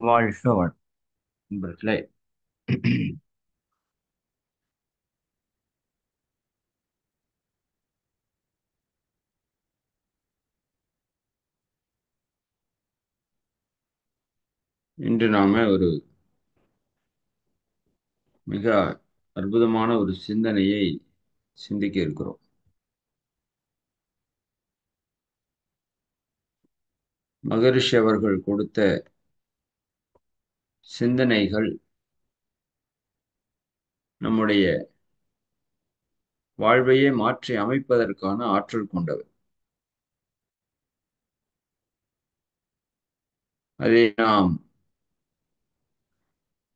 வாழ்க நண்பர்களே. இன்று நாம ஒரு மிக அற்புதமான ஒரு சிந்தனையை சிந்திக்க இருக்கிறோம். மகரிஷி அவர்கள் கொடுத்த சிந்தனைகள் நம்முடைய வாழ்வையே மாற்றி அமைப்பதற்கான ஆற்றல் கொண்டவை. அதை நாம்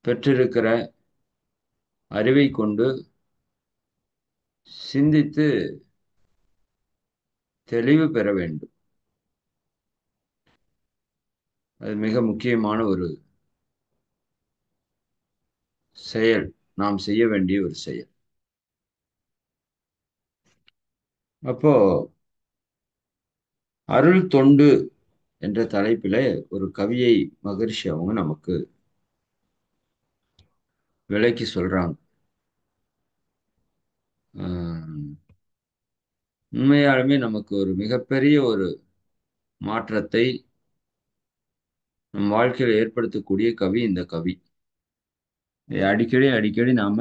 பெற்றிருக்கிற அறிவை கொண்டு சிந்தித்து தெளிவு பெற வேண்டும். அது மிக முக்கியமான ஒரு செயல், நாம் செய்ய வேண்டிய ஒரு செயல். அப்போ அருள் தொண்டு என்ற தலைப்பில ஒரு கவியை மகரிஷி அவங்க நமக்கு விளக்கி சொல்றாங்க. ஆஹ் உண்மையாலுமே நமக்கு ஒரு மிகப்பெரிய ஒரு மாற்றத்தை நம் வாழ்க்கையில் ஏற்படுத்தக்கூடிய கவி இந்த கவி. இதை அடிக்கடி அடிக்கடி நாம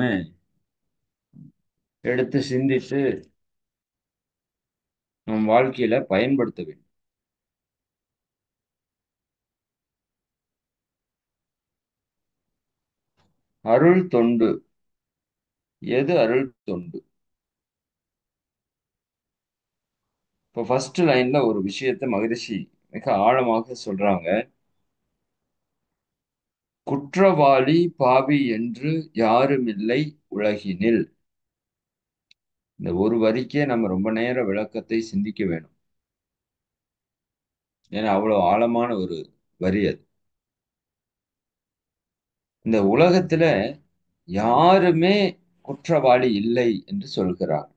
எடுத்து சிந்தித்து நம் வாழ்க்கையில பயன்படுத்த வேண்டும். அருள் தொண்டு. எது அருள் தொண்டு? இப்போ ஃபர்ஸ்ட் லைன்ல ஒரு விஷயத்தை மகரிஷி மிக ஆழமாக சொல்றாங்க. குற்றவாளி பாவி என்று யாருமில்லை உலகினில். இந்த ஒரு வரிக்கே நம்ம ரொம்ப நேரம் விளக்கத்தை சிந்திக்க வேணும். ஏன்னா அவ்வளவு ஆழமான ஒரு வரி அது. இந்த உலகத்துல யாருமே குற்றவாளி இல்லை என்று சொல்கிறார்.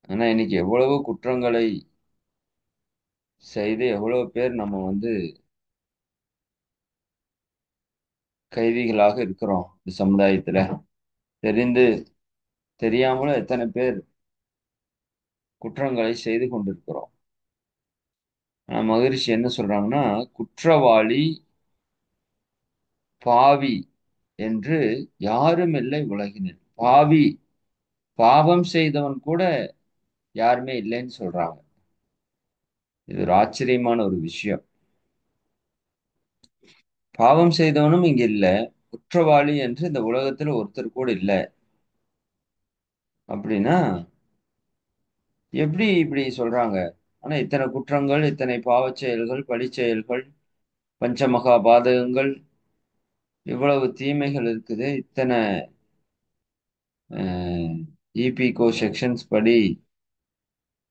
ஆனா இன்னைக்கு எவ்வளவு குற்றங்களை செய்து எவ்வளவு பேர் நம்ம கைதிகளாக இருக்கிறோம் இந்த சமுதாயத்துல. தெரிந்து தெரியாமல எத்தனை பேர் குற்றங்களை செய்து கொண்டிருக்கிறோம். ஆனா மகரிஷி என்ன சொல்றாங்கன்னா, குற்றவாளி பாவி என்று யாரும் இல்லை உலகினில். பாவி, பாவம் செய்தவன் கூட யாருமே இல்லைன்னு சொல்றாங்க. இது ஒரு ஆச்சரியமான ஒரு விஷயம். பாவம் செய்தவனும் இங்க இல்ல, குற்றவாளி என்று இந்த உலகத்துல ஒருத்தர் கூட இல்ல. அப்படின்னா எப்படி இப்படி சொல்றாங்க? ஆனா இத்தனை குற்றங்கள், இத்தனை பாவச் செயல்கள், பழிச் செயல்கள், பஞ்சமகா பாதகங்கள், இவ்வளவு தீமைகள் இருக்குது. இத்தனை இபிகோ செக்ஷன்ஸ் படி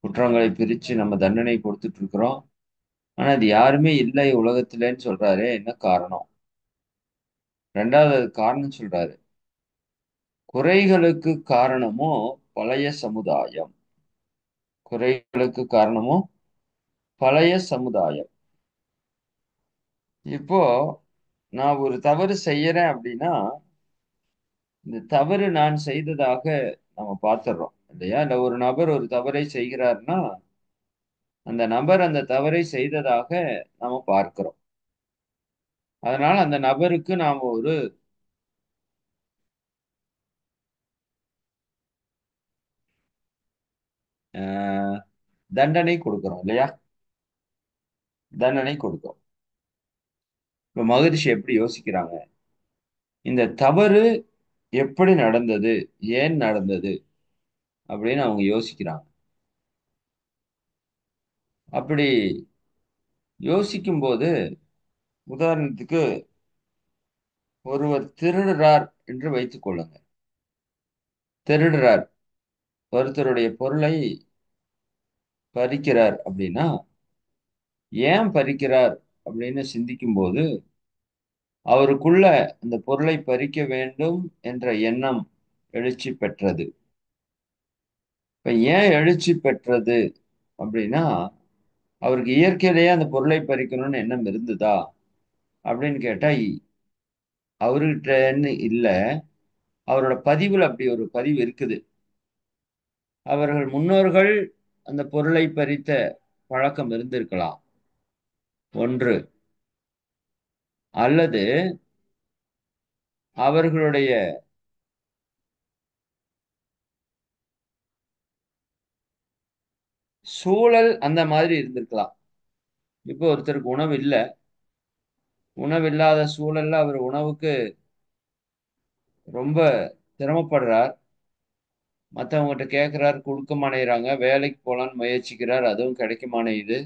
குற்றங்களை பிரிச்சு நம்ம தண்டனை கொடுத்துட்டு இருக்கிறோம். ஆனா இது யாருமே இல்லை உலகத்துலன்னு சொல்றாரு. என்ன காரணம்? ரெண்டாவது காரணம் சொல்றாரு. குறைகளுக்கு காரணமோ பழைய சமுதாயம். குறைகளுக்கு காரணமோ பழைய சமுதாயம். இப்போ நான் ஒரு தவறு செய்யறேன் அப்படின்னா, இந்த தவறு நான் செய்ததாக நம்ம பார்த்துடுறோம் இல்லையா? இல்ல ஒரு நபர் ஒரு தவறை செய்கிறார்னா, அந்த நபர் அந்த தவறை செய்ததாக நாம பார்க்கிறோம். அதனால அந்த நபருக்கு நாம ஒரு அஹ், தண்டனை கொடுக்கிறோம் இல்லையா? தண்டனை கொடுக்கிறோம். இப்ப மகரிஷி எப்படி யோசிக்கிறாங்க? இந்த தவறு எப்படி நடந்தது, ஏன் நடந்தது அப்படின்னு அவங்க யோசிக்கிறாங்க. அப்படி யோசிக்கும் போது, உதாரணத்துக்கு ஒருவர் திருடுறார் என்று வைத்துக் கொள்ளுங்க. திருடுறார், ஒருத்தருடைய பொருளை பறிக்கிறார் அப்படின்னா, ஏன் பறிக்கிறார் அப்படின்னு சிந்திக்கும் போது, அவருக்குள்ள அந்த பொருளை பறிக்க வேண்டும் என்ற எண்ணம் எழுச்சி பெற்றது. இப்ப ஏன் எழுச்சி பெற்றது அப்படின்னா, அவருக்கு இயற்கையிலேயே அந்த பொருளை பறிக்கணும்னு எண்ணம் இருந்ததா அப்படின்னு கேட்டா அவர்கிட்ட இல்ல. அவரோட பதிவுல அப்படி ஒரு பதிவு இருக்குது. அவர்கள் முன்னோர்கள் அந்த பொருளை பறித்த பழக்கம் இருந்திருக்கலாம் ஒன்று. அல்லது அவர்களுடைய சூழல் அந்த மாதிரி இருந்திருக்கலாம். இப்போ ஒருத்தருக்கு உணவு இல்ல. உணவு இல்லாத சூழல்ல அவர் உணவுக்கு ரொம்ப சிரமப்படுறார். மத்தவங்ககிட்ட கேட்கிறார், கொடுக்க மாட்டேங்கிறாங்க. வேலைக்கு போலான்னு முயற்சிக்கிறார், அதுவும் கிடைக்க மாட்டேங்குது.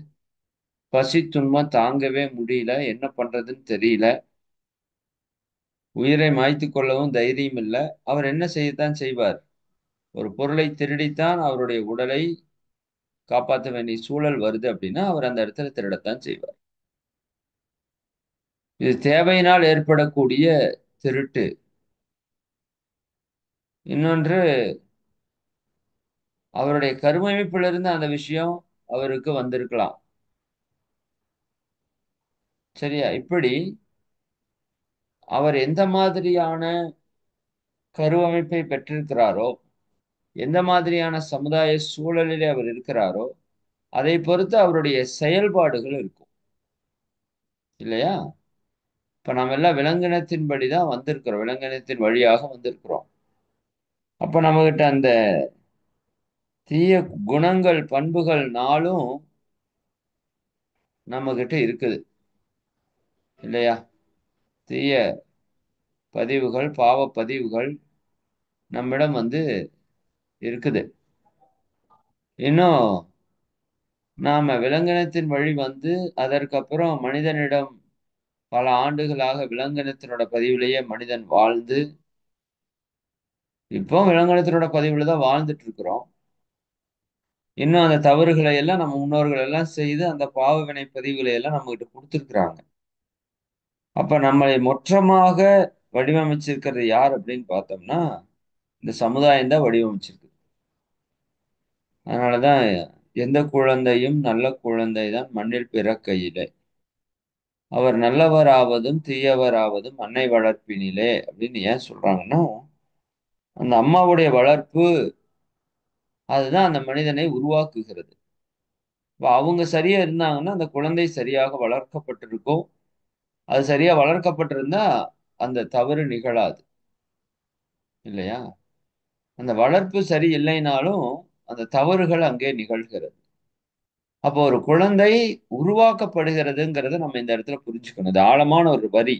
பசி துன்பம் தாங்கவே முடியல. என்ன பண்றதுன்னு தெரியல. உயிரை மாய்த்து கொள்ளவும் தைரியம் இல்ல. அவர் என்ன செய்யத்தான் செய்வார்? ஒரு பொருளை திருடித்தான் அவருடைய உடலை காப்பாற்ற வேண்டிய சூழல் வருது அப்படின்னா, அவர் அந்த இடத்துல திருடத்தான் செய்வார். இது தேவையினால் ஏற்படக்கூடிய திருட்டு. இன்னொன்று, அவருடைய கருவமைப்பிலிருந்து அந்த விஷயம் அவருக்கு வந்திருக்கலாம். சரியா? இப்படி அவர் எந்த மாதிரியான கருவமைப்பை பெற்றிருக்கிறாரோ, எந்த மாதிரியான சமுதாய சூழலிலே அவர் இருக்கிறாரோ, அதை பொறுத்து அவருடைய செயல்பாடுகள் இருக்கும். இல்லையா? இப்ப நாம எல்லாம் விலங்கினத்தின்படி தான் வந்திருக்கிறோம். விலங்கினத்தின் வழியாக வந்திருக்கிறோம். அப்ப நம்மகிட்ட அந்த தீய குணங்கள், பண்புகள் 4ம் நம்மகிட்ட இருக்குது. இல்லையா? தீய பதிவுகள், பாவ பதிவுகள் நம்மிடம் இருக்குது. இன்னும் நாம விலங்கினத்தின் வழி அதற்கப்புறம் மனிதனிடம் பல ஆண்டுகளாக விலங்கினத்தினோட பதிவிலேயே மனிதன் வாழ்ந்து, இப்போ விலங்கினத்தினோட பதிவுல தான் வாழ்ந்துட்டு இருக்கிறோம். இன்னும் அந்த தவறுகளை எல்லாம் நம்ம முன்னோர்கள் எல்லாம் செய்து அந்த பாவ வினை பதிவுகளை எல்லாம் நம்ம கிட்ட கொடுத்துருக்குறாங்க. அப்ப நம்மளை மொற்றமாக வடிவமைச்சிருக்கிறது யார் அப்படின்னு பார்த்தோம்னா, இந்த சமுதாயம் தான் வடிவமைச்சிருக்கு. அதனாலதான் எந்த குழந்தையும் நல்ல குழந்தை தான் மண்ணில் பிறக்கையிலே. அவர் நல்லவராவதும் தீயவராவதும் அன்னை வளர்ப்பினிலே அப்படின்னு ஏன் சொல்றாங்கன்னா, அந்த அம்மாவுடைய வளர்ப்பு அதுதான் அந்த மனிதனை உருவாக்குகிறது. இப்ப அவங்க சரியா இருந்தாங்கன்னா, அந்த குழந்தை சரியாக வளர்க்கப்பட்டிருக்கும். அது சரியா வளர்க்கப்பட்டிருந்தா, அந்த தவறு நிகழாது. இல்லையா? அந்த வளர்ப்பு சரி இல்லைனாலும், அந்த தவறுகள் அங்கே நிகழ்கிறது. அப்போ ஒரு குழந்தை உருவாக்கப்படுகிறதுங்கிறத நம்ம இந்த இடத்துல புரிஞ்சுக்கணும். இது ஆழமான ஒரு வரி.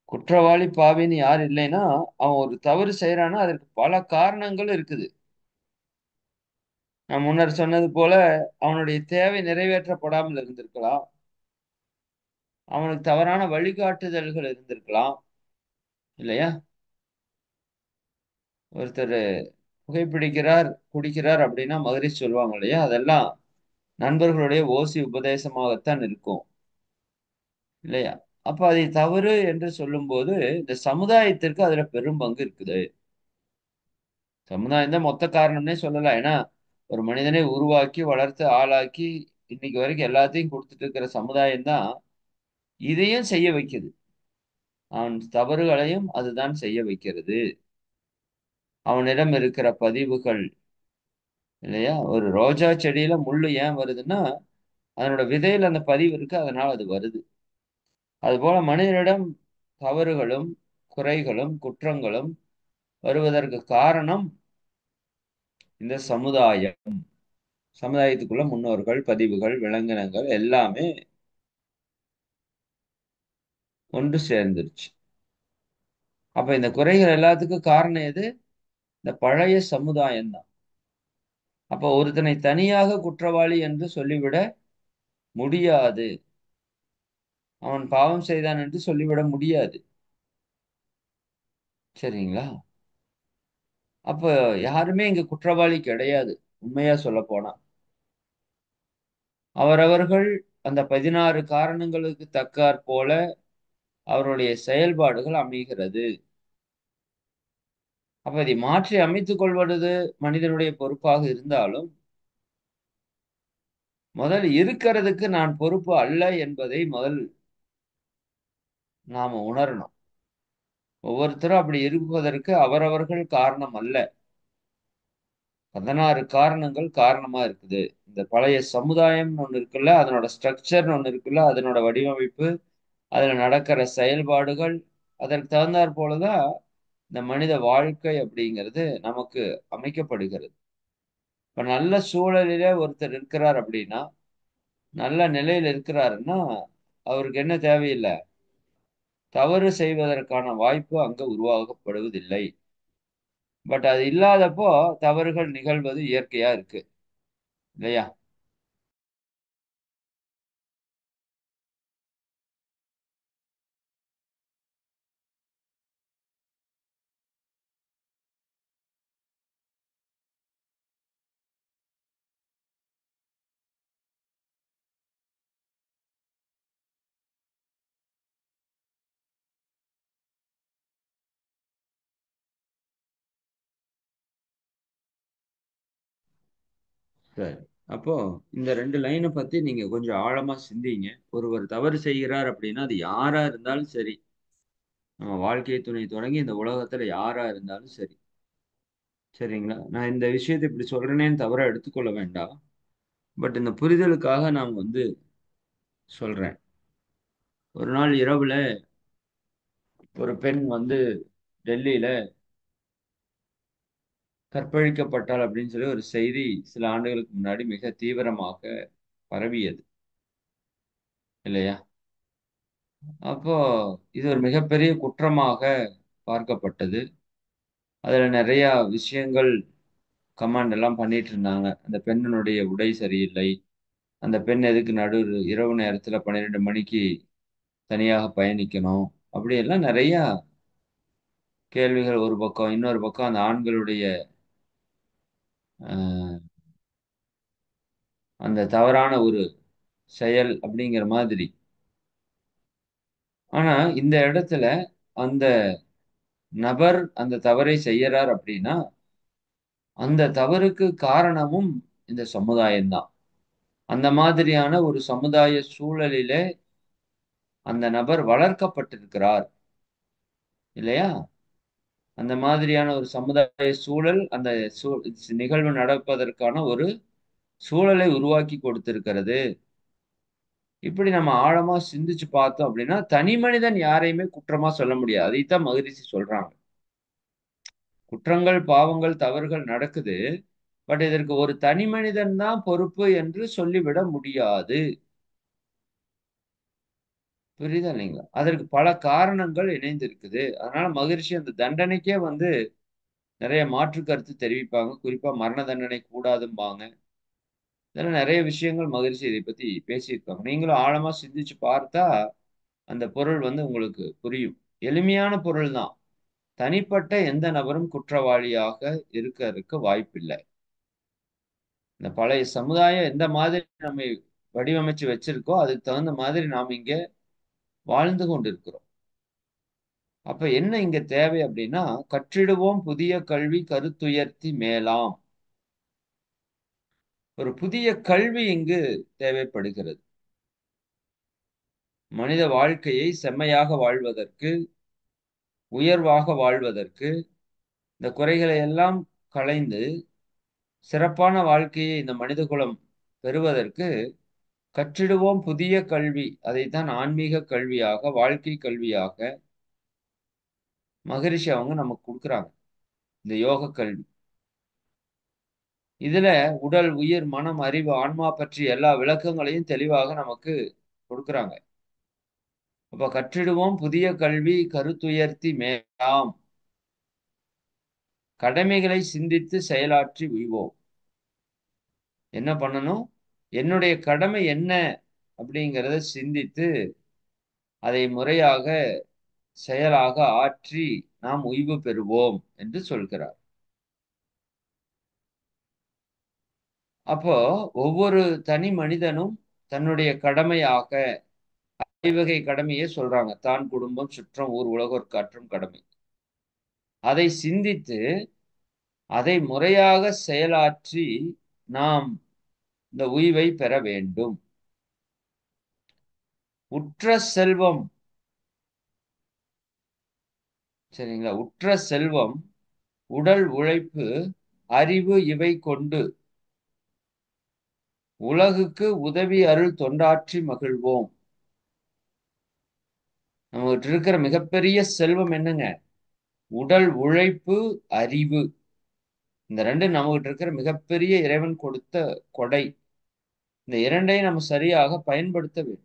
குற்றவாளி, பாவின்னு யாரும் இல்லைன்னா, அவன் ஒரு தவறு செய்றான்னா, அதற்கு பல காரணங்கள் இருக்குது. நான் முன்னர் சொன்னது போல, அவனுடைய தேவை நிறைவேற்றப்படாமல் இருந்திருக்கலாம். அவனுக்கு தவறான வழிகாட்டுதல்கள் இருந்திருக்கலாம். இல்லையா? ஒருத்தரு புகைப்பிடிக்கிறார், குடிக்கிறார் அப்படின்னா மதுரை சொல்லுவாங்க இல்லையா? அதெல்லாம் நண்பர்களுடைய ஓசி உபதேசமாகத்தான் இருக்கும். இல்லையா? அப்ப அதை தவறு என்று சொல்லும்போது, இந்த சமுதாயத்திற்கு அதுல பெரும் பங்கு இருக்குது. சமுதாயம் தான் மொத்த காரணம்னே சொல்லலாம். ஏன்னா, ஒரு மனிதனை உருவாக்கி, வளர்த்து, ஆளாக்கி, இன்னைக்கு வரைக்கும் எல்லாத்தையும் குடுத்துட்டு இருக்கிற சமுதாயம் தான், இதையும் செய்ய வைக்குது. அவன் தவறுகளையும் அதுதான் செய்ய வைக்கிறது. அவனிடம் இருக்கிற பதிவுகள் இல்லையா? ஒரு ரோஜா செடியில முள்ளு ஏன் வருதுன்னா, அதனோட விதையில அந்த பதிவு இருக்கு. அதனால அது வருது. அதுபோல மனிதனிடம் தவறுகளும், குறைகளும், குற்றங்களும் வருவதற்கு காரணம் இந்த சமுதாயம். சமுதாயத்துக்குள்ள முன்னோர்கள், பதிவுகள், விலங்கினங்கள் எல்லாமே ஒன்று சேர்ந்துருச்சு. அப்ப இந்த குறைகள் எல்லாத்துக்கும் காரணம் எது? இந்த பழைய சமுதாயம் தான். அப்ப ஒருத்தனை தனியாக குற்றவாளி என்று சொல்லிவிட முடியாது. அவன் பாவம் செய்தான் என்று சொல்லிவிட முடியாது. சரிங்களா? அப்ப யாருமே இங்க குற்றவாளி கிடையாது. உண்மையா சொல்லப்போனா. அவரவர்கள் அந்த 16 காரணங்களுக்கு தக்காற்போல அவருடைய செயல்பாடுகள் அமைகிறது. அப்ப இதை மாற்றி அமைத்துக் கொள்வது மனிதனுடைய பொறுப்பாக இருந்தாலும், முதல் இருக்கிறதுக்கு நான் பொறுப்பு அல்ல என்பதை முதல் நாம உணரணும். ஒவ்வொருத்தரும் அப்படி இருப்பதற்கு அவரவர்கள் காரணம் அல்ல. 16 காரணங்கள் காரணமா இருக்குது. இந்த பழைய சமுதாயம்னு ஒண்ணு இருக்குல்ல, அதனோட ஸ்ட்ரக்சர்ன்னு ஒண்ணு இருக்குல்ல, அதனோட வடிவமைப்பு, அதுல நடக்கிற செயல்பாடுகள், அதற்கு தகுந்தாற் போல தான் இந்த மனித வாழ்க்கை அப்படிங்கிறது நமக்கு அமைக்கப்படுகிறது. இப்ப நல்ல சூழலிலே ஒருத்தர் இருக்கிறார் அப்படின்னா, நல்ல நிலையில இருக்கிறாருன்னா, அவருக்கு என்ன தேவையில்ல? தவறு செய்வதற்கான வாய்ப்பு அங்க உருவாக்கப்படுவதில்லை. பட் அது இல்லாதப்போ தவறுகள் நிகழ்வது இயற்கையா இருக்கு. இல்லையா? சரி. அப்போ இந்த 2 லைன பத்தி நீங்க கொஞ்சம் ஆழமா சிந்திங்க. ஒருவர் தவறு செய்கிறார் அப்படின்னா, அது யாரா இருந்தாலும் சரி. நம்ம வாழ்க்கை துணை தொடங்கி இந்த உலகத்துல யாரா இருந்தாலும் சரி. சரிங்களா? நான் இந்த விஷயத்த இப்படி சொல்றேனேன்னு தவறா எடுத்துக்கொள்ள வேண்டாம். பட் இந்த புரிதலுக்காக நான் சொல்றேன். ஒரு நாள் இரவுல ஒரு பெண் டெல்லியில கற்பழிக்கப்பட்டாள் அப்படின்னு சொல்லி ஒரு செய்தி சில ஆண்டுகளுக்கு முன்னாடி மிக தீவிரமாக பரவியது. இல்லையா? அப்போ இது ஒரு மிகப்பெரிய குற்றமாக பார்க்கப்பட்டது. அதுல நெறைய விஷயங்கள் கமெண்ட் எல்லாம் பண்ணிட்டு இருந்தாங்க. அந்த பெண்ணினுடைய உடை சரியில்லை. அந்த பெண் எதுக்கு இரவு நேரத்துல 12 மணிக்கு தனியாக பயணிக்கணும். அப்படியெல்லாம் நெறையா கேள்விகள் ஒரு பக்கம். இன்னொரு பக்கம் அந்த ஆண்களுடைய அ அந்த தவறான ஒரு செயல் அப்படிங்கிற மாதிரி. ஆனா இந்த இடத்துல அந்த நபர் அந்த தவறை செய்யறார் அப்படின்னா, அந்த தவறுக்கு காரணமும் இந்த சமுதாயம் தான். அந்த மாதிரியான ஒரு சமுதாய சூழலிலே அந்த நபர் வளர்க்கப்பட்டிருக்கிறார். இல்லையா? அந்த மாதிரியான ஒரு சமுதாய சூழல், அந்த சூ நிகழ்வு நடப்பதற்கான ஒரு சூழலை உருவாக்கி கொடுத்திருக்கிறது. இப்படி நம்ம ஆழமா சிந்திச்சு பார்த்தோம் அப்படின்னா, தனி மனிதன் யாரையுமே குற்றமா சொல்ல முடியாது. அதைத்தான் மகரிஷி சொல்றாங்க. குற்றங்கள், பாவங்கள், தவறுகள் நடக்குது. பட் இதற்கு ஒரு தனி மனிதன் தான் பொறுப்பு என்று சொல்லிவிட முடியாது. புரியுதா இல்லைங்களா? அதற்கு பல காரணங்கள் இணைந்திருக்குது. அதனால மகரிஷி அந்த தண்டனைக்கே நெறைய மாற்று கருத்து தெரிவிப்பாங்க. குறிப்பா மரண தண்டனை கூடாதும்பாங்க. இதெல்லாம் நெறைய விஷயங்கள் மகரிஷி இதைப் பத்தி பேசியிருக்காங்க. நீங்களும் ஆழமா சிந்திச்சு பார்த்தா, அந்த பொருள் உங்களுக்கு புரியும். எளிமையான பொருள் தான். தனிப்பட்ட எந்த நபரும் குற்றவாளியாக இருக்கறதுக்கு வாய்ப்பில்ல. இந்த பழைய சமுதாயம் எந்த மாதிரி நம்மை வடிவமைச்சு வச்சிருக்கோ, அதுக்கு தகுந்த மாதிரி நாம் இங்க வாழ்ந்து கொண்டிருக்கிறோம். அப்ப என்ன இங்க தேவை அப்படின்னா, கற்றிடுவோம் புதிய கல்வி கருத்துயர்த்தி மேலாம். ஒரு புதிய கல்வி இங்கு தேவைப்படுகிறது. மனித வாழ்க்கையை செம்மையாக வாழ்வதற்கு, உயர்வாக வாழ்வதற்கு, இந்த குறைகளை எல்லாம் களைந்து, சிறப்பான வாழ்க்கையை இந்த மனிதகுலம் பெறுவதற்கு, கற்றிடுவோம் புதிய கல்வி. அதைத்தான் ஆன்மீக கல்வியாக, வாழ்க்கை கல்வியாக மகரிஷி நமக்கு குடுக்குறாங்க. இந்த யோக கல்வி. இதுல உடல், உயிர், மனம், அறிவு, ஆன்மா பற்றிய எல்லா விளக்கங்களையும் தெளிவாக நமக்கு குடுக்குறாங்க. அப்ப கற்றிடுவோம் புதிய கல்வி கருத்துயர்த்தி மேலாம். கடமைகளை சிந்தித்து செயலாற்றி உய்வோம். என்ன பண்ணணும்? என்னுடைய கடமை என்ன? அப்படிங்கிறத சிந்தித்து, அதை முறையாக செயலாக ஆற்றி நாம் உய்வு பெறுவோம் என்று சொல்கிறார். அப்போ ஒவ்வொரு தனி மனிதனும் தன்னுடைய கடமையாக ஐவகை கடமையே சொல்றாங்க. தான், குடும்பம், சுற்றம், ஊர், உலகோர்க்கு ஆற்றும் கடமை. அதை சிந்தித்து, அதை முறையாக செயலாற்றி நாம் இந்த உய்வை பெற வேண்டும். உற்ற செல்வம், சரிங்களா? உற்ற செல்வம், உடல் உழைப்பு, அறிவு இவை கொண்டு உலகுக்கு உதவி அருள் தொண்டாற்றி மகிழ்வோம். நம்மகிட்ட இருக்கிற மிகப்பெரிய செல்வம் என்னங்க? உடல் உழைப்பு, அறிவு. இந்த ரெண்டு நம்மகிட்ட இருக்கிற மிகப்பெரிய இறைவன் கொடுத்த கொடை. இந்த இரண்டையும் நம்ம சரியாக பயன்படுத்த வேண்டும்.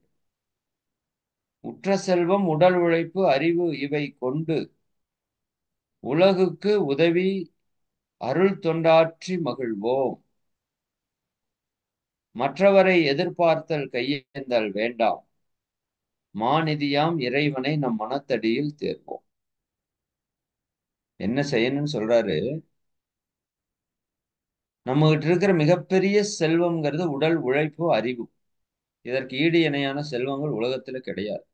உற்ற செல்வம், உடல் உழைப்பு, அறிவு இவை கொண்டு உலகுக்கு உதவி அருள் தொண்டாற்றி மகிழ்வோம். மற்றவரை எதிர்பார்த்தல் கையேந்தல் வேண்டாம். மாநிதியாம் இறைவனை நம் மனத்தடியில் தேர்வோம். என்ன செய்யணும்னு சொல்றாரு? நம்ம கிட்ட இருக்கிற மிகப்பெரிய செல்வம்ங்கிறது உடல் உழைப்பு, அறிவு. இதற்கு ஈடு இணையான செல்வங்கள் உலகத்துல கிடையாது.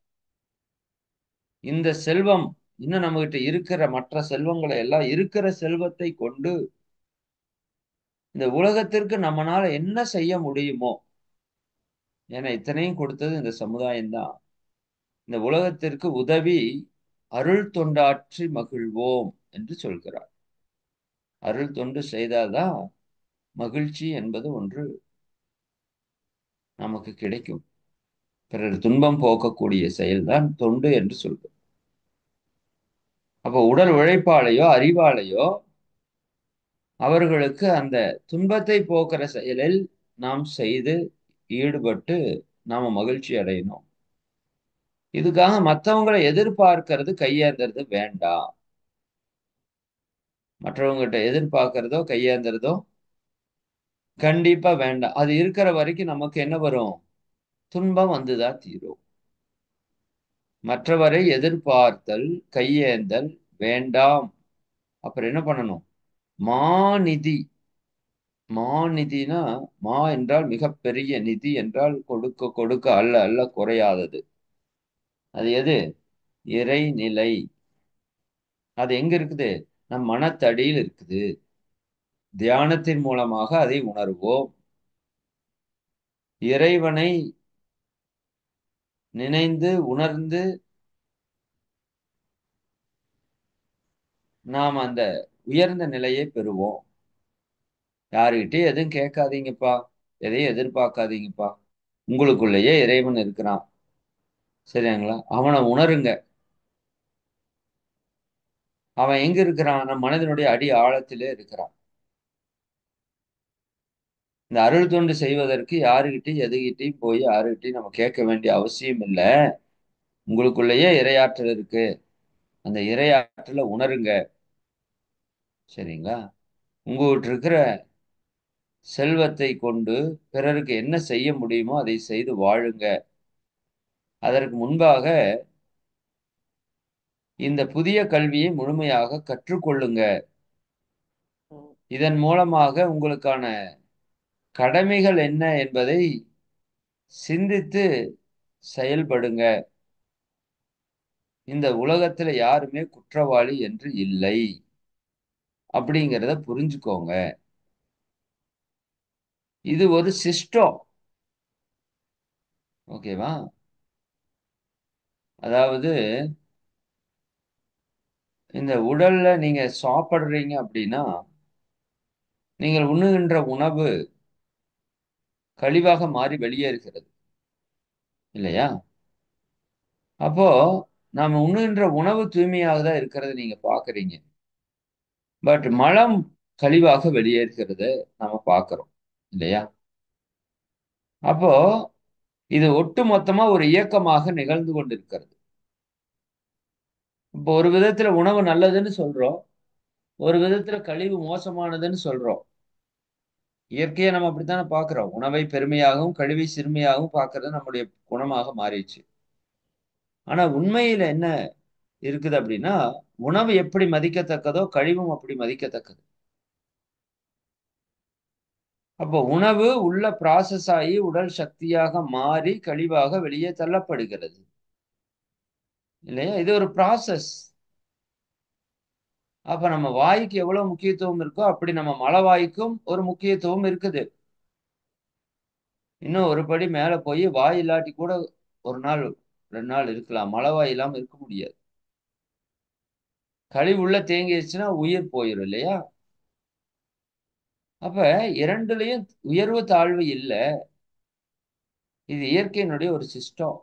இந்த செல்வம் இன்னும் நம்ம கிட்ட இருக்கிற மற்ற செல்வங்களை எல்லாம், இருக்கிற செல்வத்தை கொண்டு இந்த உலகத்திற்கு நம்மனால என்ன செய்ய முடியுமோ, ஏன்னா இத்தனையும் கொடுத்தது இந்த சமுதாயம் தான். இந்த உலகத்திற்கு உதவி அருள் தொண்டாற்றி மகிழ்வோம் என்று சொல்கிறார். அருள் தொண்டு செய்தால்தான் மகிழ்ச்சி என்பது ஒன்று நமக்கு கிடைக்கும். பிறர் துன்பம் போக்கக்கூடிய செயல்தான் தொண்டு என்று சொல்கிறோம். அப்போ உடல் உழைப்பாலேயோ அறிவாலேயோ அவர்களுக்கு அந்த துன்பத்தை போக்குற செயலில் நாம் செய்து ஈடுபட்டு நாம மகிழ்ச்சி அடையணும். இதுக்காக மற்றவங்களை எதிர்பார்க்கறது, கையேந்துறது வேண்டாம். மற்றவங்ககிட்ட எதிர்பார்க்கிறதோ கையேந்துறதோ கண்டிப்பா வேண்டாம். அது இருக்கிற வரைக்கும் நமக்கு என்ன வரும்? துன்பம் வந்துதான் தீரும். மற்றவரை எதிர்பார்த்தல், கையேந்தல் வேண்டாம். அப்புறம் என்ன பண்ணணும்? மாநிதி. மாநிதினா, மா என்றால் மிகப்பெரிய, நிதி என்றால் கொடுக்க கொடுக்க அல்ல அல்ல குறையாதது. அது எது? இறைநிலை. அது எங்க இருக்குது? நம் மனத்தடியில் இருக்குது. தியானத்தின் மூலமாக அதை உணர்வோம். இறைவனை நினைந்து உணர்ந்து நாம் அந்த உயர்ந்த நிலையை பெறுவோம். யாருகிட்டயும் எதுவும் கேட்காதீங்கப்பா, எதையும் எதிர்பார்க்காதீங்கப்பா. உங்களுக்குள்ளேயே இறைவன் இருக்கிறான். சரிங்களா? அவனை உணருங்க. அவன் எங்க இருக்கிறான்? நம் மனதினுடைய அடி ஆழத்திலே இருக்கிறான். இந்த அருள் தொண்டு செய்வதற்கு யாருகிட்டையும் எதுகிட்டையும் போய் யாருகிட்டையும் நம்ம கேட்க வேண்டிய அவசியம் இல்லை. உங்களுக்குள்ளேயே இறையாற்றல் இருக்கு. அந்த இறையாற்றலை உணருங்க. சரிங்களா? உங்ககிட்ட இருக்கிற செல்வத்தை கொண்டு பிறருக்கு என்ன செய்ய முடியுமோ அதை செய்து வாழுங்க. அதற்கு முன்பாக இந்த புதிய கல்வியை முழுமையாக கற்றுக்கொள்ளுங்க. இதன் மூலமாக உங்களுக்கான கடமைகள் என்ன என்பதை சிந்தித்து செயல்படுங்க. இந்த உலகத்துல யாருமே குற்றவாளி என்று இல்லை அப்படிங்கிறத புரிஞ்சுக்கோங்க. இது ஒரு சிஸ்டம். ஓகேவா? அதாவது இந்த உடல்ல நீங்க சாப்பிடுறீங்க அப்படின்னா, நீங்கள் உண்ணுகின்ற உணவு கழிவாக மாறி வெளியேறுகிறது இல்லையா? அப்போ நாம உண்ணுகின்ற உணவு தூய்மையாக தான் இருக்கிறது நீங்க பாக்குறீங்க. பட் மலம் கழிவாக வெளியேறுகிறது நாம பாக்குறோம் இல்லையா? அப்போ இது ஒட்டு மொத்தமா ஒரு இயக்கமாக நிகழ்ந்து கொண்டிருக்கிறது. இப்போ ஒரு விதத்துல உணவு நல்லதுன்னு சொல்றோம், ஒரு விதத்துல கழிவு மோசமானதுன்னு சொல்றோம். இயற்கையை நம்ம அப்படித்தானே பாக்குறோம். உணவை பெருமையாகவும் கழிவை சிறுமையாகவும் பாக்குறது நம்முடைய குணமாக மாறிடுச்சு. ஆனா உண்மையில என்ன இருக்குது அப்படின்னா, உணவு எப்படி மதிக்கத்தக்கதோ கழிவும் அப்படி மதிக்கத்தக்கது. அப்போ உணவு உள்ள ப்ராசஸ் ஆகி உடல் சக்தியாக மாறி கழிவாக வெளியே தள்ளப்படுகிறது இல்லையா? இது ஒரு ப்ராசஸ். அப்ப நம்ம வாய்க்கு எவ்வளவு முக்கியத்துவம் இருக்கோ அப்படி நம்ம மலவாய்க்கும் ஒரு முக்கியத்துவம் இருக்குது. இன்னும் ஒரு படி மேல போய் வாய் இல்லாட்டி கூட ஒரு நாள் 2 நாள் இருக்கலாம். மழை இல்லாம இருக்க முடியாது. கழிவு உள்ள தேங்கிருச்சுன்னா உயிர் போயிரும் இல்லையா? அப்ப 2லயும் உயர்வு தாழ்வு இல்ல. இது இயற்கையினுடைய ஒரு சிஸ்டம்.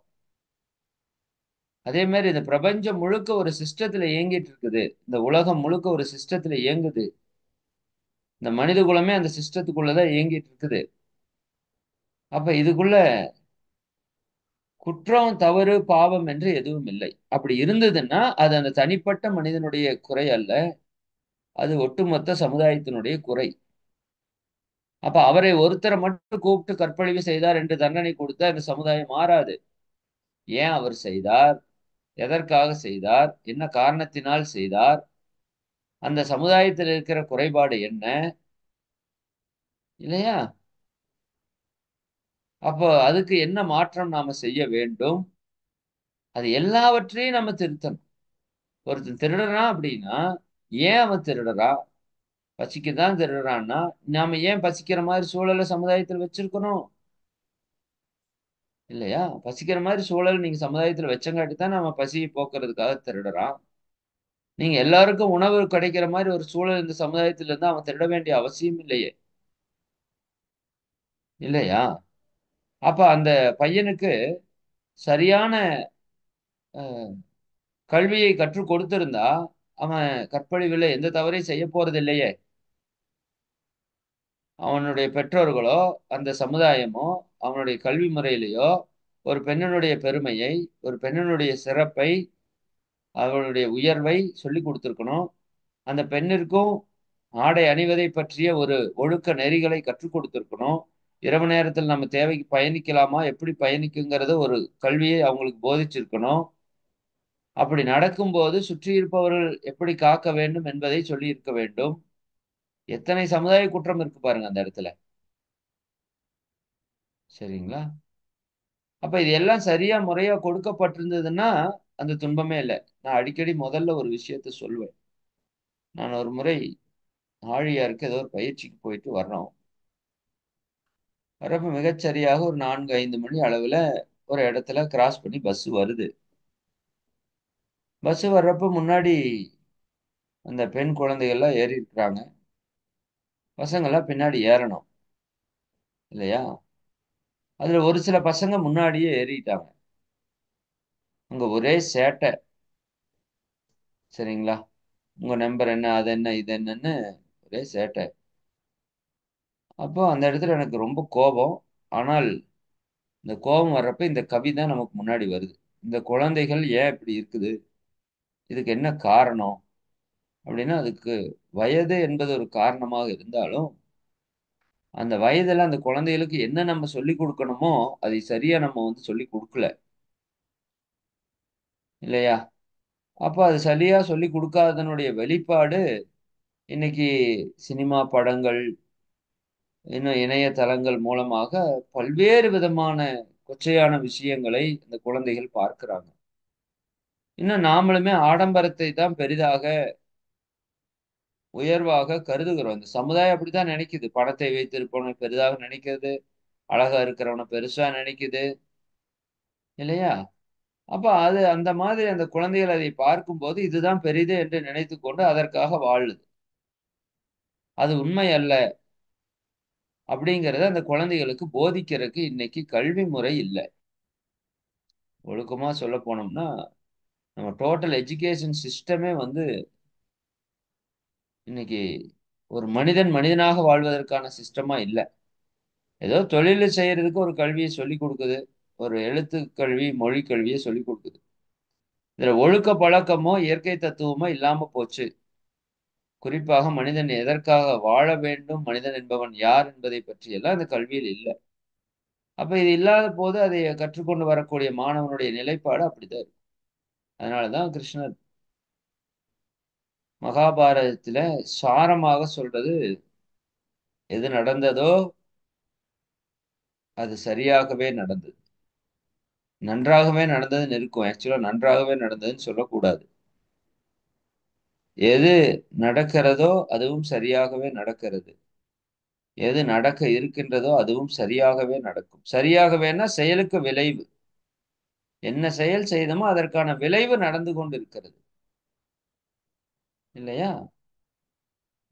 அதே மாரி இந்த பிரபஞ்சம் முழுக்க ஒரு சிஸ்டத்துல இயங்கிட்டு இருக்குது. இந்த உலகம் முழுக்க ஒரு சிஸ்டத்துல இயங்குது. இந்த மனித குலமே அந்த சிஸ்டத்துக்குள்ள தான் இயங்கிட்டு இருக்குது. அப்ப இதுக்குள்ள குற்றம், தவறு, பாவம் என்று எதுவும் இல்லை. அப்படி இருந்ததுன்னா, அது அந்த தனிப்பட்ட மனிதனுடைய குறை அல்ல. அது ஒட்டுமொத்த சமுதாயத்தினுடைய குறை. அப்ப அவரை ஒருத்தர மட்டும் கூப்பிட்டு கற்பழிவு செய்தார் என்று தண்டனை கொடுத்தா இந்த சமுதாயம் மாறாது. ஏன் அவர் செய்தார்? எதற்காக செய்தார்? என்ன காரணத்தினால் செய்தார்? அந்த சமுதாயத்தில் இருக்கிற குறைபாடு என்ன? இல்லையா? அப்போ அதுக்கு என்ன மாற்றம் நாம செய்ய வேண்டும்? அது எல்லாவற்றையும் நம்ம திருத்தணும். ஒருத்தன் திருடுறான் அப்படின்னா, ஏன் அவன் திருடுறான்? பசிக்கு தான் திருடுறான்னா, நாம ஏன் பசிக்கிற மாரி சூழல சமுதாயத்துல வச்சிருக்கணும்? இல்லையா? பசிக்கிற மாரி சூழல் நீங்க சமுதாயத்துல வச்சங்காட்டி தான் நம்ம பசிய போக்குறதுக்காக திருடுறான். நீங்க எல்லாருக்கும் உணவு கிடைக்கிற மாரி ஒரு சூழல் இந்த சமுதாயத்துல இருந்தா அவன் திருட வேண்டிய அவசியம் இல்லையே! இல்லையா? அப்ப அந்த பையனுக்கு சரியான அ கல்வியை கற்றுக் கொடுத்திருந்தா, அவன் கற்பழிவில எந்த தவறையும் செய்ய போறதில்லையே! அவனுடைய பெற்றோர்களோ, அந்த சமுதாயமோ, அவனுடைய கல்வி முறையிலயோ, ஒரு பெண்ணினுடைய பெருமையை, ஒரு பெண்ணினுடைய சிறப்பை, அவளுடைய உயர்வை சொல்லிக் குடுத்திருக்கணும். அந்த பெண்ணிற்கும் ஆடை அணிவதை பற்றிய ஒரு ஒழுக்க நெறிகளை கற்றுக் கொடுத்திருக்கணும். இரவு நேரத்தில் நம்ம தேவைக்கு பயணிக்கலாமா? எப்படி பயணிக்குங்கிறத ஒரு கல்வியை அவங்களுக்கு போதிச்சிருக்கணும். அப்படி நடக்கும்போது சுற்றி இருப்பவர்கள் எப்படி காக்க வேண்டும் என்பதை சொல்லியிருக்க வேண்டும். எத்தனை சமுதாய குற்றம் இருக்கு பாருங்க அந்த இடத்துல. சரிங்களா? அப்ப இது எல்லாம் சரியா, முறையா கொடுக்கப்பட்டிருந்ததுன்னா, அந்த துன்பமே இல்ல. நான் அடிக்கடி முதல்ல ஒரு விஷயத்த சொல்லுவேன். நான் ஒரு முறை ஆழியாருக்கு ஏதோ ஒரு பயிற்சிக்கு போயிட்டு வர்றோம். வரப்ப மிகச்சரியாக ஒரு 4, 5 மணி அளவுல ஒரு இடத்துல கிராஸ் பண்ணி பஸ் வருது. பஸ் வர்றப்ப முன்னாடி அந்த பெண் குழந்தைகள்லாம் ஏறி இருக்கிறாங்க. பசங்கலாம் பின்னாடி ஏறணும். இல்லையா? அதுல ஒரு சில பசங்க முன்னாடியே ஏறிட்டாங்க. அங்க ஒரே சேட்ட. சரிங்களா? உங்க நம்பர் என்ன? அது என்ன? இது என்னன்னு ஒரே சேட்ட. அப்போ அந்த இடத்துல எனக்கு ரொம்ப கோபம். ஆனால் இந்த கோபம் வர்றப்ப இந்த கவி தான் நமக்கு முன்னாடி வருது. இந்த குழந்தைகள் ஏன் இப்படி இருக்குது? இதுக்கு என்ன காரணம்? அப்படின்னா, அதுக்கு வயது என்பது ஒரு காரணமாக இருந்தாலும், அந்த வயதுல அந்த குழந்தைகளுக்கு என்ன நம்ம சொல்லிக் குடுக்கணுமோ, அதை சரியா நம்ம வந்து சொல்லிக் குடுக்கல. இல்லையா? அப்ப அது சரியா சொல்லிக் குடுக்காததனுடைய வெளிப்பாடு, இன்னைக்கு சினிமா படங்கள், இன்னும் இணையதளங்கள் மூலமாக பல்வேறு விதமான கொச்சையான விஷயங்களை இந்த குழந்தைகள் பார்க்கிறாங்க. இன்னும் நாமளுமே ஆடம்பரத்தை தான் பெரிதாக, உயர்வாக கருதுகிறோம். இந்த சமுதாயம் அப்படித்தான் நினைக்குது. பணத்தை வைத்திருப்பவன பெரிதாக நினைக்கிறது. அழகா இருக்கிறவன பெருசா நினைக்குது. இல்லையா? அப்ப அது அந்த மாதிரி அந்த குழந்தைகள் அதை பார்க்கும்போது, இதுதான் பெரிது என்று நினைத்துக் கொண்டு அதற்காக வாழுது. அது உண்மை அல்ல. அப்படிங்கிறத அந்த குழந்தைகளுக்கு போதிக்கிறதுக்கு இன்னைக்கு கல்வி முறை இல்ல. ஒழுக்கமா சொல்லப் போனோம்னா, நம்ம டோட்டல் எஜுகேஷன் சிஸ்டமே வந்து இன்னைக்கு ஒரு மனிதன் மனிதனாக வாழ்வதற்கான சிஸ்டமா இல்ல. ஏதோ தொழிலு செய்யறதுக்கு ஒரு கல்விய சொல்லிக் குடுக்குது. ஒரு எழுத்துக் கல்வி, மொழிக் கல்விய சொல்லிக் குடுக்குது. இதுல ஒழுக்க பழக்கமோ, இயற்கை தத்துவமோ இல்லாம போச்சு. குறிப்பாக மனிதன் எதற்காக வாழ வேண்டும்? மனிதன் என்பவன் யார்? என்பதைப் பற்றியெல்லாம் இந்த கல்வியில் இல்ல. அப்ப இது இல்லாத போது அதை கற்றுக்கொண்டு வரக்கூடிய மாணவனுடைய நிலைப்பாடு அப்படித்தான் இருக்கு. அதனால தான் கிருஷ்ணர் மகாபாரதத்தில சாரமாக சொல்றது, எது நடந்ததோ அது சரியாகவே நடந்தது. நன்றாகவே நடந்ததுன்னு இருக்கும். ஆக்சுவலா நன்றாகவே நடந்ததுன்னு சொல்லக்கூடாது. எது நடக்கிறதோ அதுவும் சரியாகவே நடக்கிறது. எது நடக்க இருக்கின்றதோ அதுவும் சரியாகவே நடக்கும். சரியாகவேன்னா செயலுக்கு விளைவு. என்ன செயல் செய்தோமோ அதற்கான விளைவு நடந்து கொண்டிருக்கிறது. இல்லையா?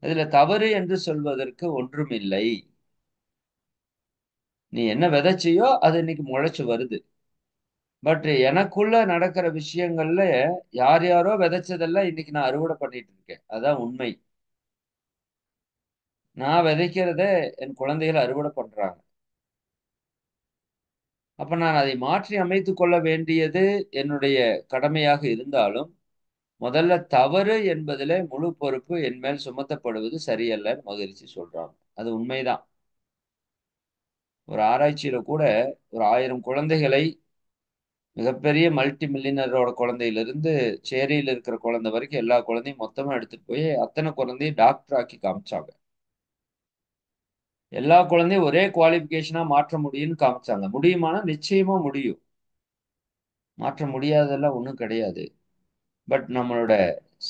இதுல தவறு என்று சொல்வதற்கு ஒன்றுமில்லை. நீ என்ன விதைச்சியோ அது இன்னைக்கு முளைச்சு வருது. பட் எனக்குள்ள நடக்கிற விஷயங்கள்ல யார் யாரோ விதைச்சதெல்லாம் இன்னைக்கு நான் அறுவடை பண்ணிட்டு இருக்கேன். அதான் உண்மை. நான் விதைக்கிறத என் குழந்தைகள் அறுவடை பண்றாங்க. அப்ப நான் அதை மாற்றி அமைத்துக் கொள்ள வேண்டியது என்னுடைய கடமையாக இருந்தாலும், முதல்ல தவறு என்பதிலே முழு பொறுப்பு என் மேல் சுமத்தப்படுவது சரியல்லன்னு மகிழ்ச்சி சொல்றாங்க. அது உண்மைதான். ஒரு ஆராய்ச்சியில கூட ஒரு 1000 குழந்தைகளை மிகப்பெரிய மல்டி மில்லியனரோட குழந்தையிலிருந்து சேரியில இருக்கிற குழந்தை வரைக்கும் எல்லா குழந்தையும் மொத்தமா எடுத்துட்டு போய் அத்தனை குழந்தையும் டாக்டர் ஆக்கி காமிச்சாங்க. எல்லா குழந்தையும் ஒரே குவாலிஃபிகேஷனா மாற்ற முடியும்னு காமிச்சாங்க. முடியுமானா நிச்சயமா முடியும். மாற்ற முடியாததெல்லாம் ஒண்ணும் கிடையாது. பட் நம்மளோட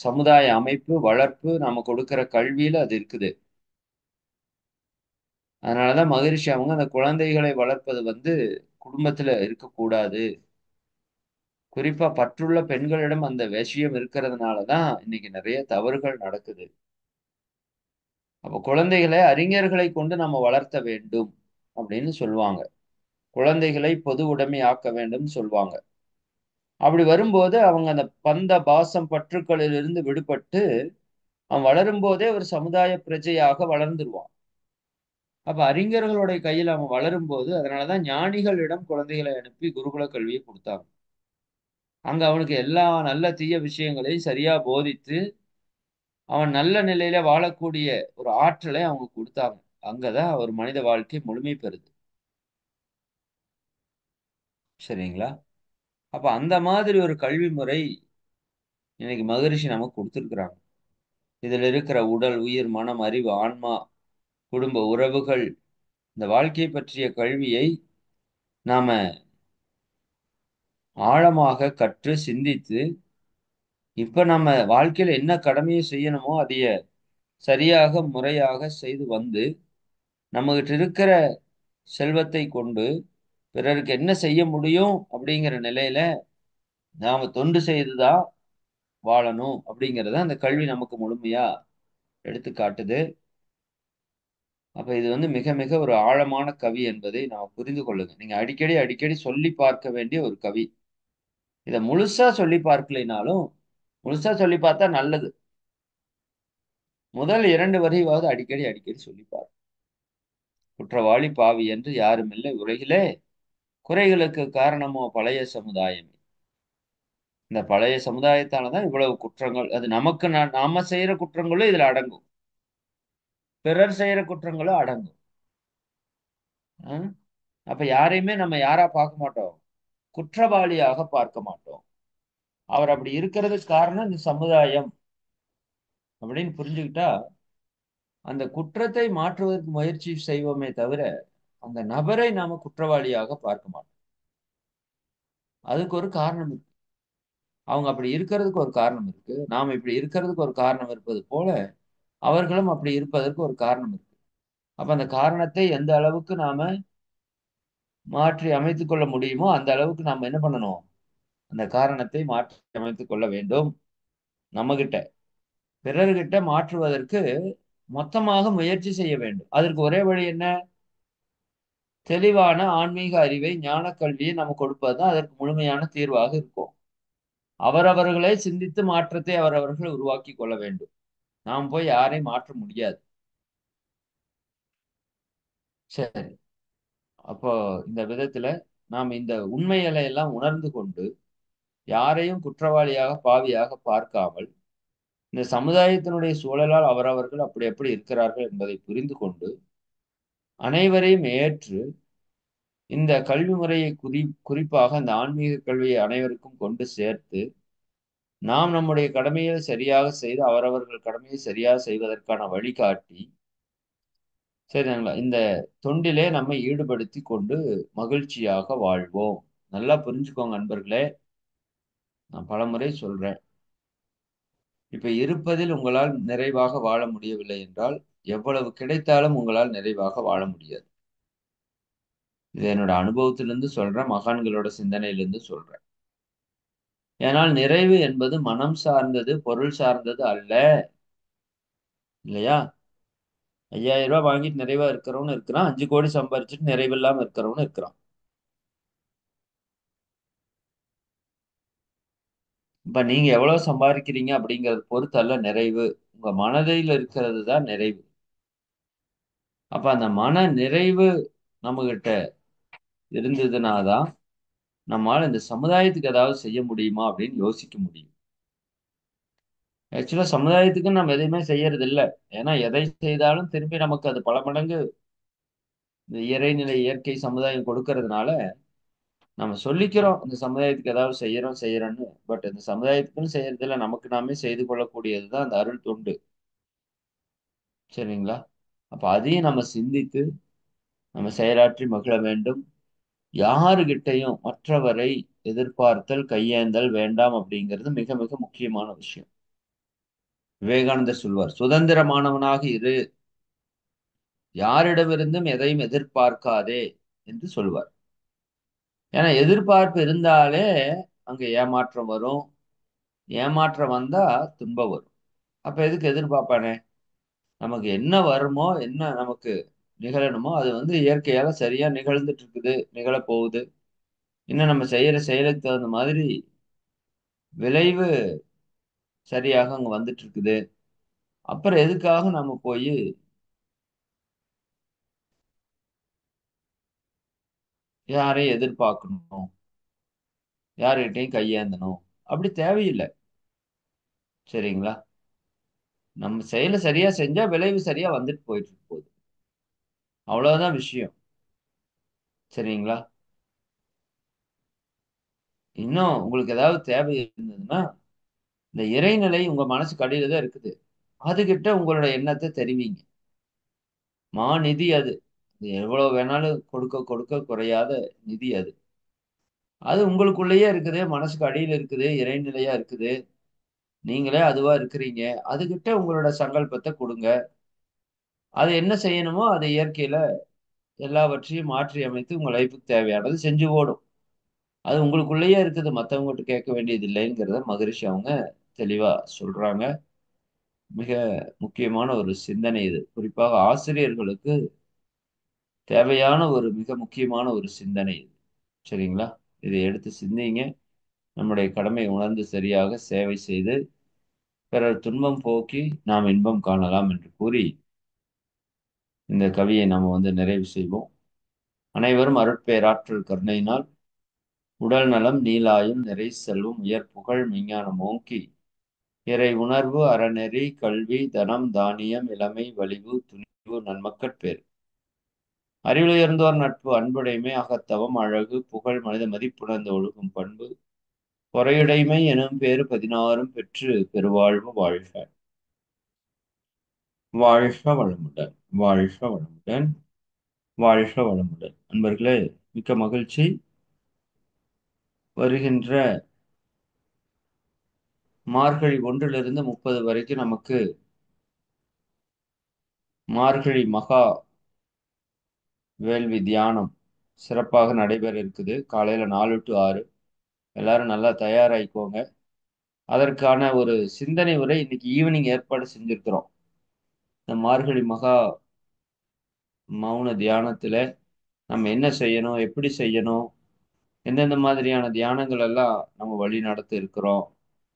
சமுதாய அமைப்பு, வளர்ப்பு, நாம கொடுக்கிற கல்வியில அது இருக்குது. அதனாலதான் மகரிஷி அவங்க அந்த குழந்தைகளை வளர்ப்பது குடும்பத்துல இருக்கக்கூடாது. குறிப்பா பற்றுள்ள பெண்களிடம் அந்த விஷயம் இருக்கிறதுனால தான் இன்னைக்கு நிறைய தவறுகள் நடக்குது. அப்ப குழந்தைகளை அறிஞர்களை கொண்டு நம்ம வளர்த்த வேண்டும் அப்படின்னு சொல்லுவாங்க. குழந்தைகளை பொது உடைமை ஆக்க வேண்டும் சொல்லுவாங்க. அப்படி வரும்போது அவங்க அந்த பந்த பாசம் பற்றுக்களிலிருந்து விடுபட்டு அவன் வளரும் போதே ஒரு சமுதாய பிரஜையாக வளர்ந்துருவான். அப்ப அறிஞர்களுடைய கையில் அவன் வளரும் போது அதனாலதான் ஞானிகளிடம் குழந்தைகளை அனுப்பி குருகுல கல்வியை கொடுத்தாங்க. அங்க அவனுக்கு எல்லா நல்ல தீய விஷயங்களையும் சரியா போதித்து அவன் நல்ல நிலையில வாழக்கூடிய ஒரு ஆற்றலை அவங்க கொடுத்தாங்க. அங்கதான் ஒரு மனித வாழ்க்கை முழுமை பெறுது. சரிங்களா? அப்ப அந்த மாதிரி ஒரு கல்வி முறை இன்னைக்கு மகரிஷி நமக்கு கொடுத்திருக்கிறாங்க. இதுல இருக்கிற உடல், உயிர், மனம், அறிவு, ஆன்மா, குடும்ப உறவுகள், இந்த வாழ்க்கை பற்றிய கல்வியை நாம ஆழமாக கற்று சிந்தித்து, இப்ப நம்ம வாழ்க்கையில என்ன கடமையை செய்யணுமோ அதைய சரியாக, முறையாக செய்து வந்து, நம்மகிட்ட இருக்கிற செல்வத்தை கொண்டு பிறருக்கு என்ன செய்ய முடியும் அப்படிங்கிற நிலையில நாம தொண்டு செய்துதான் வாழணும் அப்படிங்கறத அந்த கல்வி நமக்கு முழுமையா எடுத்து காட்டுது. அப்ப இது மிக மிக ஒரு ஆழமான கவி என்பதை நாம புரிந்து கொள்ளுங்க. நீங்க அடிக்கடி அடிக்கடி சொல்லி பார்க்க வேண்டிய ஒரு கவி. இத முழுசா சொல்லி பார்க்கலைனாலும், முழுசா சொல்லி பார்த்தா நல்லது. முதல் 2 வரியாவது அடிக்கடி அடிக்கடி சொல்லி பாருங்க. குற்றவாளி பாவி என்று யாருமில்லை உலகிலே, குறைகளுக்கு காரணமோ பழைய சமுதாயமே. இந்த பழைய சமுதாயத்தால தான் இவ்வளவு குற்றங்கள். அது நமக்கு நாம செய்யற குற்றங்களும் இதுல அடங்கும். பிறர் செய்யற குற்றங்களும் அடங்கும். அ. அப்ப யாரையுமே நம்ம யாரா பார்க்க மாட்டோம். குற்றவாளியாக பார்க்க மாட்டோம். அவர் அப்படி இருக்கிறதுக்கு காரணம் இந்த சமுதாயம் அப்படின்னு புரிஞ்சுக்கிட்டா, அந்த குற்றத்தை மாற்றுவதற்கு முயற்சி செய்வோமே தவிர, அந்த நபரை நாம குற்றவாளியாக பார்க்க மாட்டோம். அதுக்கு ஒரு காரணம் இருக்கு. அவங்க அப்படி இருக்கிறதுக்கு ஒரு காரணம் இருக்கு. நாம இப்படி இருக்கிறதுக்கு ஒரு காரணம் இருப்பது போல, அவர்களும் அப்படி இருப்பதற்கு ஒரு காரணம் இருக்கு. அப்ப அந்த காரணத்தை எந்த அளவுக்கு நாம மாற்றி அமைத்துக் கொள்ள முடியுமோ, அந்த அளவுக்கு நாம என்ன பண்ணணும்? அந்த காரணத்தை மாற்றி அமைத்துக் கொள்ள வேண்டும் நம்மகிட்ட. பிறர்கிட்ட மாற்றுவதற்கு மொத்தமாக முயற்சி செய்ய வேண்டும். அதற்கு ஒரே வழி என்ன? தெளிவான ஆன்மீக அறிவை, ஞான கல்வியை நம்ம கொடுப்பதுதான் அதற்கு முழுமையான தீர்வாக இருக்கும். அவரவர்களே சிந்தித்து மாற்றத்தை அவரவர்கள் உருவாக்கிக் கொள்ள வேண்டும். நாம் போய் யாரையும் மாற்ற முடியாது. சரி. அப்போ இந்த விதத்துல நாம் இந்த உண்மைகளை எல்லாம் உணர்ந்து கொண்டு, யாரையும் குற்றவாளியாக, பாவியாக பார்க்காமல், இந்த சமுதாயத்தினுடைய சூழலால் அவரவர்கள் அப்படி எப்படி இருக்கிறார்கள் என்பதை புரிந்து கொண்டு, அனைவரையும் ஏற்று இந்த கல்வி முறையை குறிப்பாக இந்த ஆன்மீக கல்வியை அனைவருக்கும் கொண்டு சேர்த்து, நாம் நம்முடைய கடமையை சரியாக செய்து, அவரவர்கள் கடமையை சரியாக செய்வதற்கான வழிகாட்டி, சரிங்களா? இந்த தொண்டிலே நம்மை ஈடுபடுத்திக் கொண்டு மகிழ்ச்சியாக வாழ்வோம். நல்லா புரிஞ்சுக்கோங்க நண்பர்களே. நான் பலமுறை சொல்றேன். இப்ப இருப்பதில் உங்களால் நிறைவாக வாழ முடியவில்லை என்றால், எவ்வளவு கிடைத்தாலும் உங்களால் நிறைவாக வாழ முடியாது. இது என்னோட அனுபவத்திலிருந்து சொல்றேன். மகான்களோட சிந்தனையிலிருந்து சொல்றேன். ஏனால் நிறைவு என்பது மனம் சார்ந்தது, பொருள் சார்ந்தது அல்ல. இல்லையா? ரூ. 5000 வாங்கிட்டு நிறைவா இருக்கிறவனும் இருக்கிறான். 5 கோடி சம்பாரிச்சுட்டு நிறைவில்லாம இருக்கிறவனும் இருக்கிறான். இப்ப நீங்க எவ்வளவு சம்பாதிக்கிறீங்க அப்படிங்கிறது பொறுத்து அல்ல நிறைவு. உங்க மனதில் இருக்கிறது தான் நிறைவு. அப்ப அந்த மன நிறைவு நம்மகிட்ட இருந்ததுனா தான், நம்மால இந்த சமுதாயத்துக்கு ஏதாவது செய்ய முடியுமா அப்படின்னு யோசிக்க முடியும். ஆக்சுவலா சமுதாயத்துக்கு நம்ம எதையுமே செய்யறது இல்ல. ஏன்னா எதை செய்தாலும் திரும்பி நமக்கு அது பல மடங்கு இந்த இறைநிலை, இயற்கை, சமுதாயம் கொடுக்கறதுனால, நம்ம சொல்லிக்கிறோம் இந்த சமுதாயத்துக்கு ஏதாவது செய்யறோம்ன்னு. பட் இந்த சமுதாயத்துக்குன்னு செய்யறதில்ல. நமக்கு நாமே செய்து கொள்ளக்கூடியது தான் அந்த அருள் தொண்டு. சரிங்களா? அப்ப அதையும் நம்ம சிந்தித்து, நம்ம செயலாற்றி மகிழ வேண்டும். யாருகிட்டயும் மற்றவரை எதிர்பார்த்தல், கையேந்தல் வேண்டாம் அப்படிங்கிறது மிக, மிக முக்கியமான விஷயம். விவேகானந்தர் சொல்வார், "சுதந்திரமானவனாக இரு. யாரிடமிருந்தும் எதையும் எதிர்பார்க்காதே" என்று சொல்வார். ஏன்னா எதிர்பார்ப்பு இருந்தாலே அங்க ஏமாற்றம் வரும். ஏமாற்றம் வந்தா துன்பம் வரும். அப்ப எதுக்கு எதிர்பார்ப்பானே? நமக்கு என்ன வருமோ, என்ன நமக்கு நிகழணுமோ, அது வந்து இயற்கையால சரியா நிகழ்ந்துட்டு இருக்குது, நிகழப்போகுது. இன்னும் நம்ம செய்யற செயலுக்கு தகுந்த மாதிரி விளைவு சரியாக அங்க வந்துட்டு இருக்குது. அப்புறம் எதுக்காக நம்ம போயி யாரையும் எதிர்பார்க்கணும்? யார்கிட்டயும் கையேந்தணும்? அப்படி தேவையில்ல. சரிங்களா? நம்ம செயல சரியா செஞ்சா விளைவு சரியா வந்துட்டு போயிட்டு போகுது. அவ்வளவுதான் விஷயம். சரிங்களா? இன்னும் உங்களுக்கு ஏதாவது தேவை இருந்ததுன்னா, இந்த இறைநிலை உங்க மனசுக்கு அடியில தான் இருக்குது. அதுகிட்ட உங்களோட எண்ணத்த தெரிவிங்க. மாநிதி அது. அது எவ்வளவு வேணாலும் கொடுக்க கொடுக்க குறையாத நிதி அது. அது உங்களுக்குள்ளேயே இருக்குது. மனசுக்கு அடியில இருக்குது. இறைநிலையா இருக்குது. நீங்களே அதுவா இருக்கிறீங்க. அதுகிட்ட உங்களோட சங்கல்பத்த குடுங்க. அது என்ன செய்யணுமோ, அது இயற்கையில எல்லாவற்றையும் மாற்றி அமைத்து உங்க லைஃப்க்கு தேவையானது செஞ்சு ஓடும். அது உங்களுக்குள்ளேயே இருக்குது. மத்தவங்ககிட்ட கேட்க வேண்டியது இல்லைங்கிறத மகரிஷி அவங்க தெளிவா சொல்றாங்க. மிக முக்கியமான ஒரு சிந்தனை இது. குறிப்பாக ஆசிரியர்களுக்கு தேவையான ஒரு மிக முக்கியமான ஒரு சிந்தனை இது. சரிங்களா? இதை எடுத்து சிந்திங்க. நம்முடைய கடமையை உணர்ந்து சரியாக சேவை செய்து, பிறர் துன்பம் போக்கி நாம் இன்பம் காணலாம் என்று கூறி, இந்த கவியை நாம வந்து நிறைவு செய்வோம். அனைவரும் அருட்பேராற்றல் கருணையினால் உடல் நலம், நீளாயுள், நிறை செல்வம், உயர் புகழ், மெஞ்ஞானம் ஓங்கி, இறை உணர்வு, அறநெறி, கல்வி, தனம், தானியம், இளமை, வலிவு, துணிவு, நன்மக்கட்பேறு. அறிவுயர்ந்தோர் நட்பு, அன்புடைமை, அகத்தவம், அழகு, புகழ், மனித மதிப்புணர்ந்த ஒழுகும் பண்பு, பொறையுடைமை எனும் பேறு 16ம் பெற்று பெருவாழ்வு வாழ்க. வாழ்க வளமுடன். வாழ்க வளமுடன். வாழ்க வளமுடன். அன்பர்களே, மிக்க மகிழ்ச்சி. வருகின்ற மார்கழி 1லிருந்து 30 வரைக்கும் நமக்கு மார்கழி மகா வேள்வி தியானம் சிறப்பாக நடைபெற இருக்குது. காலையில 4 to 6. எல்லாரும் நல்லா தயாராயிக்கோங்க. அதற்கான ஒரு சிந்தனை உரை இன்னைக்கு ஈவினிங் ஏற்பாடு செஞ்சிருக்கிறோம். இந்த மார்கழி மகா மௌன தியானத்துல நம்ம என்ன செய்யணும், எப்படி செய்யணும், எந்தெந்த மாதிரியான தியானங்கள் எல்லாம் நம்ம வழி நடத்த இருக்கிறோம்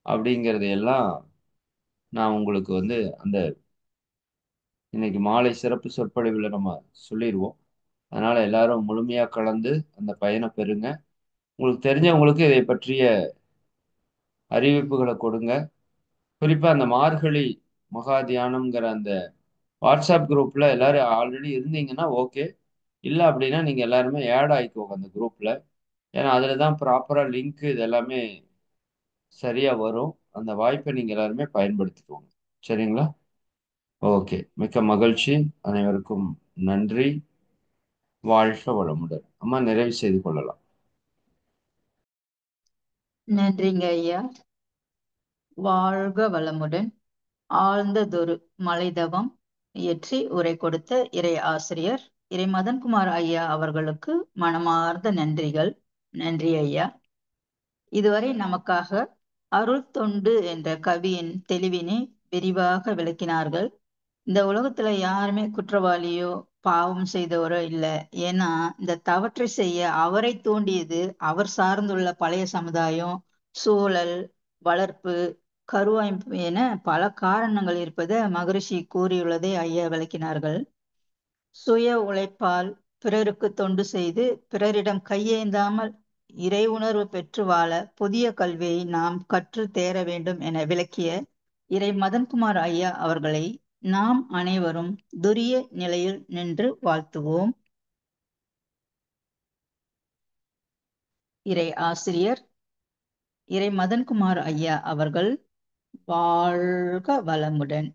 அப்படிங்கறது எல்லாம் நான் உங்களுக்கு வந்து அந்த இன்னைக்கு மாலை சிறப்பு சொற்பொழிவுல நம்ம சொல்லிடுவோம். அதனால எல்லாரும் முழுமையா கலந்து அந்த பயனை பெறுங்க. உங்களுக்கு தெரிஞ்சவங்களுக்கு இதை பற்றிய அறிவிப்புகளை கொடுங்க. குறிப்பா அந்த மார்கழி மகா தியானம்ங்கிற அந்த வாட்ஸ்அப் குரூப்ல எல்லாரும் ஆல்ரெடி இருந்தீங்கன்னா ஓகே. இல்ல அப்படின்னா நீங்க எல்லாருமே ஆட் ஆயிக்கோங்க அந்த குரூப்ல. ஏன்னா அதுலதான் ப்ராப்பரா லிங்க் இது எல்லாமே சரியா வரும். அந்த வாய்ப்பை நீங்க எல்லாருமே பயன்படுத்திக்கோங்க. சரிங்களா? ஓகே. மிக்க மகிழ்ச்சி. அனைவருக்கும் நன்றி. வாழ்க வளமுடன். அம்மா நிறைவு செய்து கொள்ளலாம். நன்றிங்க ஐயா. வாழ்க வளமுடன். ஆழ்ந்ததொரு மலைதவம் இயற்றி உரை கொடுத்த இறை ஆசிரியர் இறை மதன்குமார் ஐயா அவர்களுக்கு மனமார்ந்த நன்றிகள். நன்றி ஐயா. இதுவரை நமக்காக அருள் தொண்டு என்ற கவியின் தெளிவினை விரிவாக விளக்கினார்கள். இந்த உலகத்துல யாருமே குற்றவாளியோ பாவம் செய்தவரோ இல்ல. ஏன்னா இந்த தவற்றை செய்ய அவரை தூண்டியது அவர் சார்ந்துள்ள பழைய சமுதாயம், சூழல், வளர்ப்பு, கருவாய்ப்பு என பல காரணங்கள் இருப்பதை மகரிஷி கூறியுள்ளதை ஐயா விளக்கினார்கள். சுய உழைப்பால் பிறருக்கு தொண்டு செய்து பிறரிடம் கையேந்தாமல் இறை உணர்வு பெற்று வாழ புதிய கல்வியை நாம் கற்று தேர வேண்டும் என விளக்கிய இறை மதன்குமார் ஐயா அவர்களை நாம் அனைவரும் துரிய நிலையில் நின்று வாழ்த்துவோம். இறை ஆசிரியர் இறை மதன்குமார் ஐயா அவர்கள் வாழ்க வளமுடன்.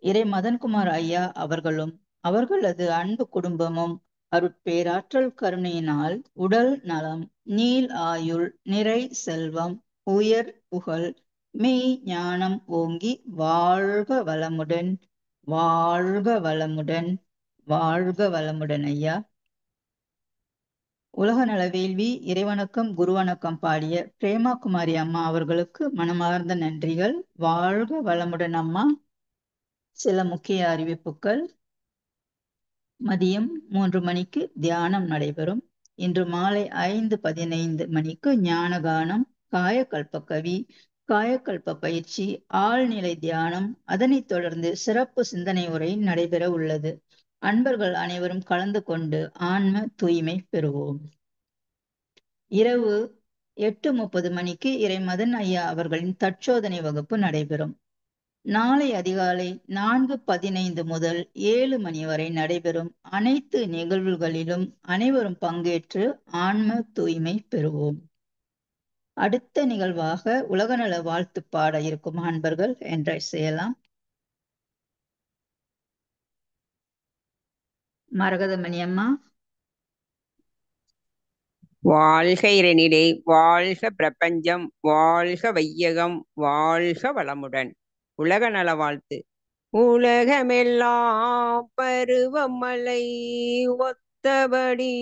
இறை மதன்குமார் ஐயா அவர்களும் அவர்களது அன்பு குடும்பமும் அருட்பேராற்றல் கருணையினால் உடல் நலம், நீள் ஆயுள், நிறை செல்வம், உயர் புகழ், மெய் ஞானம் ஓங்கி வாழ்க வளமுடன், வாழ்க வளமுடன், வாழ்க வளமுடன் ஐயா. உலக நல வேள்வி இறைவணக்கம் குருவணக்கம் பாடிய பிரேமா குமாரி அம்மா அவர்களுக்கு மனமார்ந்த நன்றிகள். வாழ்க வளமுடன் அம்மா. சில முக்கிய அறிவிப்புகள். மதியம் 3 மணிக்கு தியானம் நடைபெறும். இன்று மாலை 5:15 மணிக்கு ஞானகானம், காயகல்ப கவி, காயகல்ப பயிற்சி, ஆழ்நிலை தியானம், அதனைத் தொடர்ந்து சிறப்பு சிந்தனை உரை நடைபெற உள்ளது. அன்பர்கள் அனைவரும் கலந்து கொண்டு ஆன்ம தூய்மை பெறுவோம். இரவு 8:30 மணிக்கு இறை மதன் ஐயா அவர்களின் தற்சோதனை வகுப்பு நடைபெறும். நாளை அதிகாலை 4:15 முதல் 7 மணி வரை நடைபெறும் அனைத்து நிகழ்வுகளிலும் அனைவரும் பங்கேற்று ஆன்ம தூய்மை பெறுவோம். அடுத்த நிகழ்வாக உலகநல வாழ்த்து பாட இருக்கும் அன்பர்கள் என்ட்ரை செய்யலாம். மரகதமணி அம்மா. வாழ்க இறைநிலை, வாழ்க பிரபஞ்சம், வாழ்க வையகம், வாழ்க வளமுடன். உலக நல வாழ்த்து. உலகமெல்லாம் பருவமழை ஒத்தபடி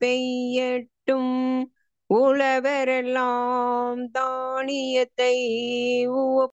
பெய்யட்டும், உழவரெல்லாம் தானியத்தை